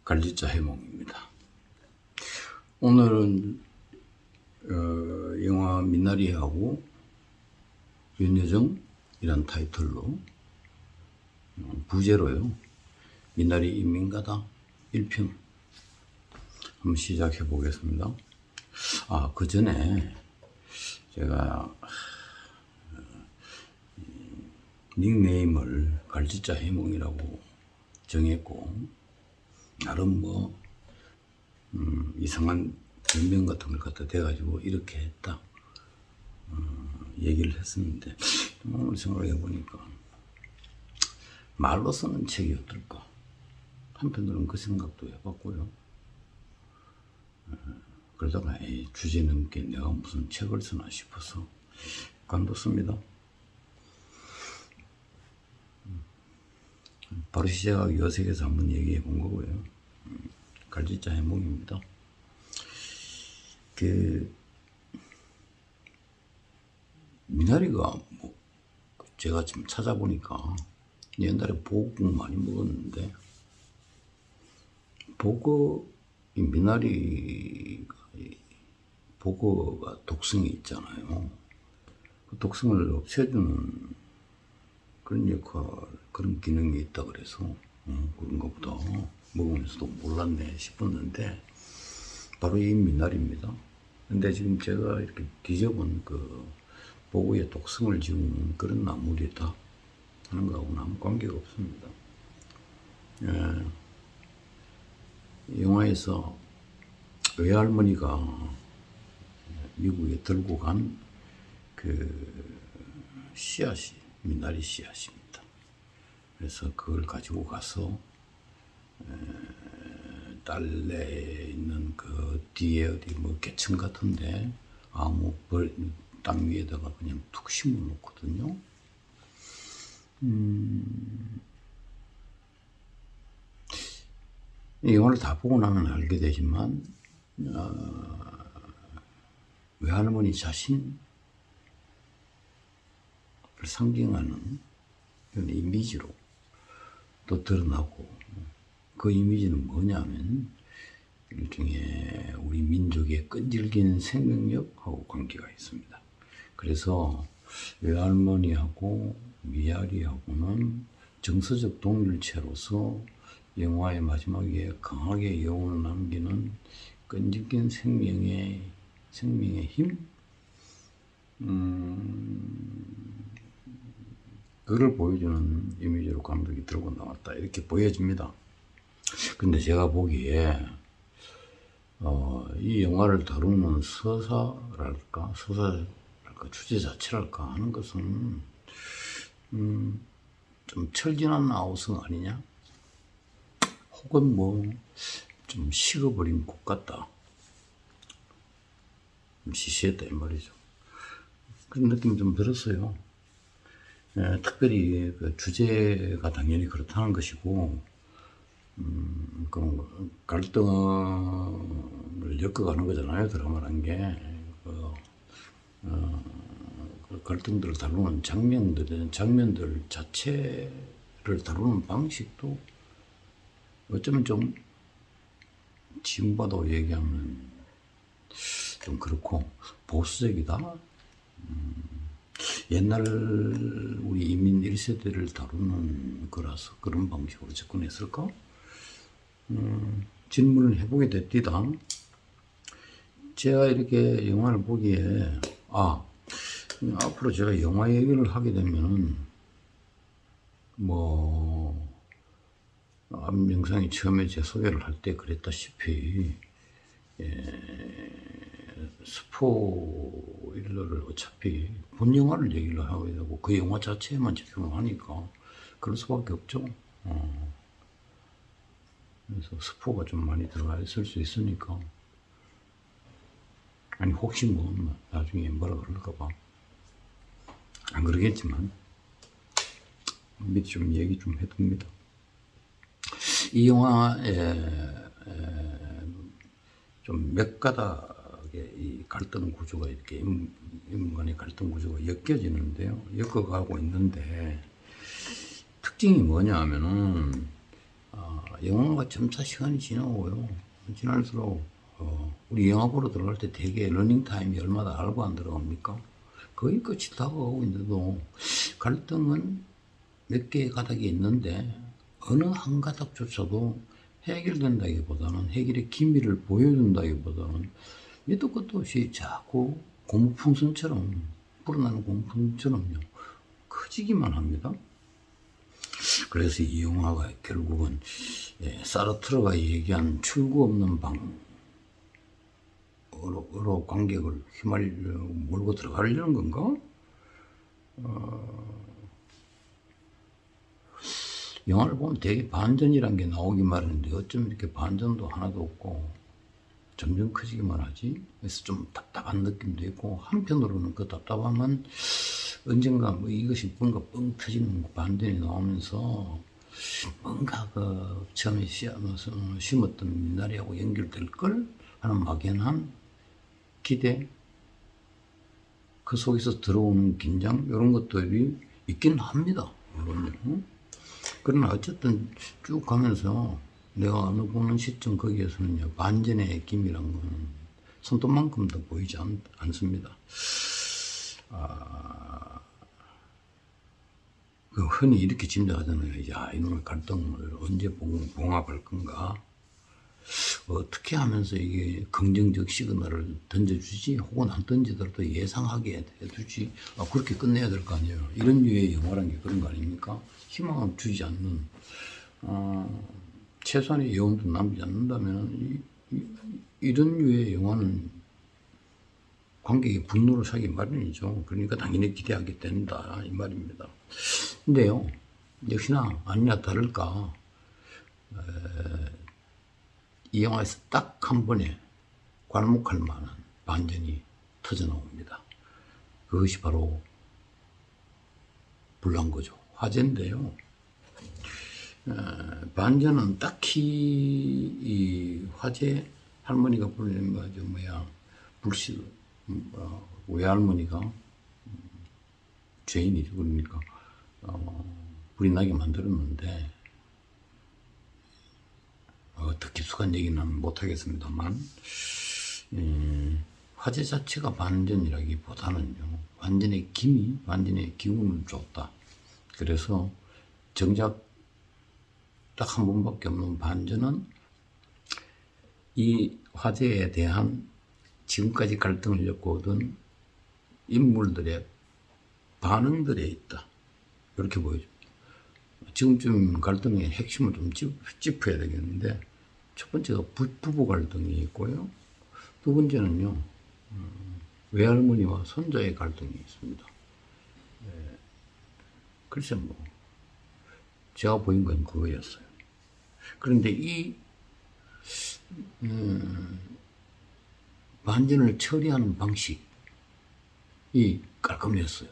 갈지자 해몽입니다. 오늘은 영화 미나리하고 윤여정이란 타이틀로 부제로요. 미나리 인민가다 1편 한번 시작해 보겠습니다. 그 전에 제가 닉네임을 갈지자 해몽이라고 정했고, 나름 이상한 변명 같은 걸 갖다 대가지고 이렇게 했다 얘기를 했었는데, 오늘 생각해 보니까 말로 쓰는 책이 어떨까, 한편으로는 그 생각도 해봤고요. 그러다가 주제 넘게 내가 무슨 책을 쓰나 싶어서 관뒀습니다. 바로 시작하기 어색해서 한번 얘기해 본 거고요. 갈지자 해몽입니다. 미나리가 제가 지금 찾아보니까 옛날에 보국 많이 먹었는데, 보거가 독성이 있잖아요. 그 독성을 없애주는 그런 역할, 그런 기능이 있다 그래서 그런가 보다 먹으면서도 몰랐네 싶었는데, 바로 이 미나리입니다. 근데 지금 제가 이렇게 뒤져본 보고의 독성을 지우는 그런 나물이다 하는 거하고는 아무 관계가 없습니다. 영화에서 외할머니가 미국에 들고 간 씨앗이 미나리 씨앗입니다. 그래서 그걸 가지고 가서 딸내에 있는 뒤에 어디 개천 같은데 땅 위에다가 그냥 툭 심어 놓거든요. 이 영화를 다 보고 나면 알게 되지만, 외할머니 자신을 상징하는 그런 이미지로 또 드러나고, 그 이미지는 뭐냐면 일종의 우리 민족의 끈질긴 생명력하고 관계가 있습니다. 그래서 외할머니하고 미아리하고는 정서적 동일체로서 영화의 마지막에 강하게 여운을 남기는 끈질긴 생명의 힘? 그걸 보여주는 이미지로 감독이 들고 나왔다, 이렇게 보여집니다. 근데 제가 보기에 이 영화를 다루는 서사랄까 주제 자체랄까 하는 것은 좀 철진한 아우성 아니냐, 혹은 좀 식어버린 곡 같다, 좀 시시했다 이 말이죠. 그런 느낌이 좀 들었어요. 특별히 주제가 당연히 그렇다는 것이고, 그런 갈등을 엮어가는 거잖아요, 드라마라는 게. 그 갈등들을 다루는 장면들 자체를 다루는 방식도 어쩌면 좀 지금봐도 얘기하면 좀 그렇고 보수적이다. 옛날 우리 이민 1세대를 다루는 거라서 그런 방식으로 접근했을까? 질문을 해보게 됐디다. 제가 이렇게 영화를 보기에, 앞으로 제가 영화 얘기를 하게 되면, 앞 영상이 처음에 제 소개를 할 때 그랬다시피, 스포일러를 어차피 본 영화를 얘기를 하게 되고, 그 영화 자체에만 집중을 하니까 그럴 수밖에 없죠. 그래서 스포가 좀 많이 들어가 있을 수 있으니까, 아니 혹시 나중에 뭐라 그럴까봐, 안 그러겠지만 미리 좀 얘기 좀 해둡니다. 이 영화에 좀 몇 가닥의 이 갈등 구조가 이렇게 인물 간의 갈등 구조가 엮어가고 있는데, 특징이 뭐냐 하면은 영화가 점차 시간이 지나고요. 지날수록 우리 영화 보러 들어갈 때 되게 러닝타임이 얼마나 알고 안 들어갑니까? 거의 끝이 다가오고 있는데도 갈등은 몇 개의 가닥이 있는데 어느 한 가닥조차도 해결된다기보다는 해결의 기미를 보여준다기보다는 밑도 끝도 없이 자꾸 고무풍선처럼 불어나는 고무풍선처럼요 커지기만 합니다. 그래서 이 영화가 결국은 사르트르가 얘기한 출구 없는 방으로 관객을 몰고 들어가려는 건가? 영화를 보면 되게 반전이란 게 나오기 마련인데 어쩜 이렇게 반전도 하나도 없고 점점 커지기만 하지? 그래서 좀 답답한 느낌도 있고 한편으로는 그 답답함은 언젠가 뭐 이것이 뭔가 뻥 터지는 반전이 나오면서 뭔가 그 처음에 심었던 미나리하고 연결될 걸 하는 막연한 기대, 그 속에서 들어오는 긴장 이런 것들이 있긴 합니다. 물론요. 그러나 어쨌든 쭉 가면서 내가 어느 보는 시점 거기에서는요 반전의 기미란 거는 손톱만큼도 보이지 않습니다. 흔히 이렇게 짐작하잖아요. 야, 이놈의 갈등을 언제 봉합할 건가? 어떻게 하면서 이게 긍정적 시그널을 던져주지, 혹은 안 던지더라도 예상하게 해주지, 그렇게 끝내야 될 거 아니에요. 이런 류의 영화란 게 그런 거 아닙니까? 희망을 주지 않는, 최소한의 여운도 남지 않는다면, 이런 류의 영화는 관객이 분노를 사기 마련이죠. 그러니까 당연히 기대하게 된다, 이 말입니다. 근데요, 역시나 아니나 다를까, 이 영화에서 딱 한 번에 괄목할 만한 반전이 터져 나옵니다. 그것이 바로 불난거죠. 화제인데요. 반전은 딱히 이 화제 할머니가 부르는 거죠. 불씨, 외할머니가 죄인이죠. 그러니까 불이 나게 만들었는데 더 깊숙한 얘기는 못하겠습니다만 화제 자체가 반전이라기보다는요 반전의 기미, 반전의 기운을 줬다. 그래서 정작 딱 한 번밖에 없는 반전은 이 화제에 대한 지금까지 갈등을 엮어오던 인물들의 반응들에 있다. 이렇게 보여줍니다. 지금쯤 갈등의 핵심을 좀 짚어야 되겠는데, 첫 번째가 부부 갈등이 있고요. 두 번째는요, 외할머니와 손자의 갈등이 있습니다. 글쎄 제가 보인 건 그거였어요. 그런데 이 반전을 처리하는 방식이 깔끔했어요.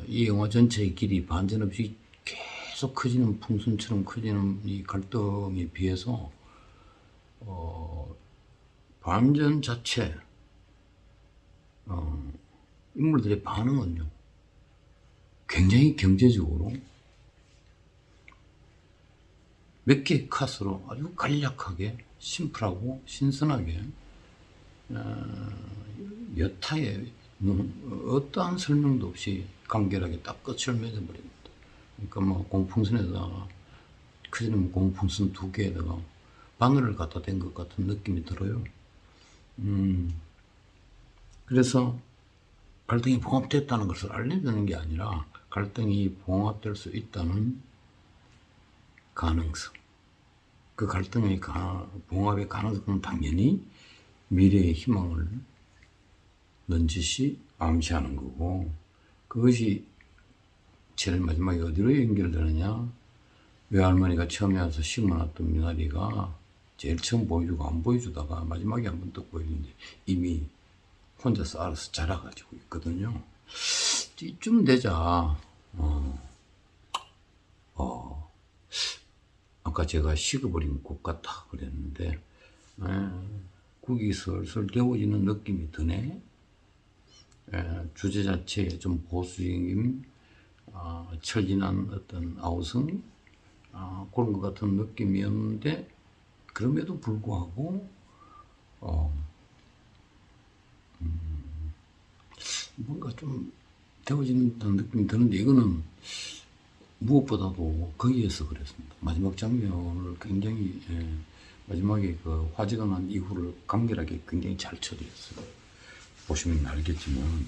이 영화 전체의 길이 반전 없이 계속 커지는 풍선처럼 커지는 이 갈등에 비해서 반전 자체 인물들의 반응은요 굉장히 경제적으로 몇 개의 컷으로 아주 간략하게 심플하고 신선하게 여타의 어떠한 설명도 없이 간결하게 딱 끝을 맺어버립니다. 그러니까 공풍선에다가 커지는 공풍선 2개에다가 바늘을 갖다 댄 것 같은 느낌이 들어요. 그래서 갈등이 봉합됐다는 것을 알려주는 게 아니라 갈등이 봉합될 수 있다는 가능성, 그 갈등의 봉합의 가능성은 당연히 미래의 희망을 넌지시 암시하는 거고, 그것이 제일 마지막에 어디로 연결되느냐, 외할머니가 처음에 와서 심어놨던 미나리가 제일 처음 보여주고 안 보여주다가 마지막에 한 번 더 보여주는데 이미 혼자서 알아서 자라가지고 있거든요. 이쯤 되자 아까 제가 식어버린 국 같다 그랬는데 국이 슬슬 데워지는 느낌이 드네. 주제 자체에 좀 보수적인 철진한 어떤 아우성, 그런 것 같은 느낌이었는데 그럼에도 불구하고 뭔가 좀 데워진다는 느낌이 드는데 이거는 무엇보다도 거기에서 그랬습니다. 마지막 장면을 굉장히 마지막에 그 화재가 난 이후를 간결하게 굉장히 잘 처리했어요. 보시면 알겠지만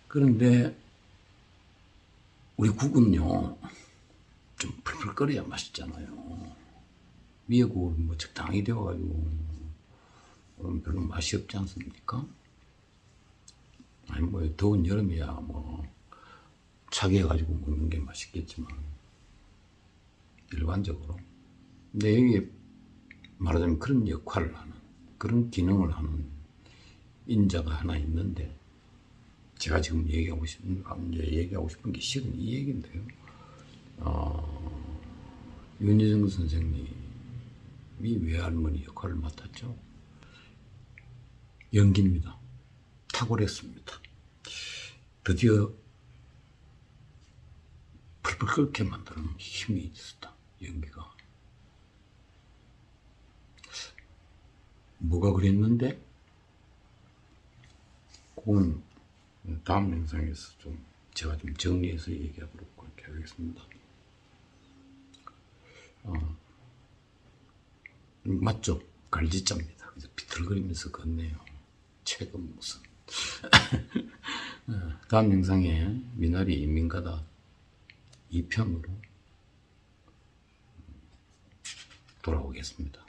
그런데 우리 국은요 좀 풀풀 끓여야 맛있잖아요. 미역국은 뭐 적당히 데워가지고 별로 맛이 없지 않습니까? 아니 뭐 더운 여름이야 뭐 차게 해가지고 먹는 게 맛있겠지만 일반적으로 근데 여기 말하자면 그런 역할을 하는 그런 기능을 하는 인자가 하나 있는데 제가 지금 얘기하고 싶은 게 실은 이 얘기인데요. 윤여정 선생님이 외할머니 역할을 맡았죠. 연기입니다. 탁월했습니다. 드디어 풀풀 끓게 만드는 힘이 있었다. 연기가. 뭐가 그랬는데? 그건 다음 영상에서 제가 좀 정리해서 얘기하도록 그렇게 하겠습니다. 맞죠? 갈지자입니다. 그래서 비틀거리면서 걷네요. 책은 무슨. 다음 영상에 미나리 인민가다 2편으로 돌아오겠습니다.